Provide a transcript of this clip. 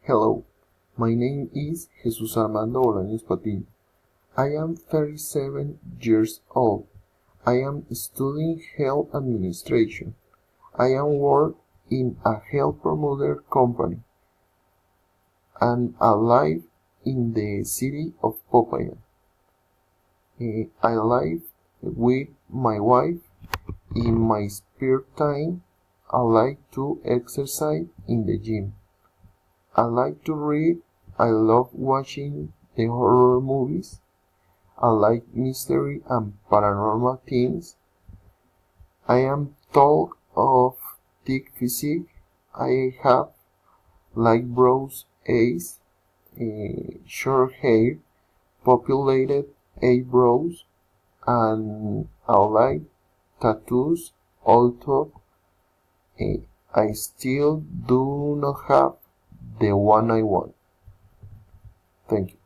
Hello, my name is Jesus Armando Bolaños Patiño. I am 37 years old. I am studying health administration. I am work in a health promoter company and I live in the city of Popayán. I live with my wife. In my spare time, I like to exercise in the gym. I like to read. I love watching the horror movies. I like mystery and paranormal things. I am tall of thick physique. I have light brows, eyes, short hair, populated eyebrows, and I like tattoos, although I still do not have the one I want. Thank you.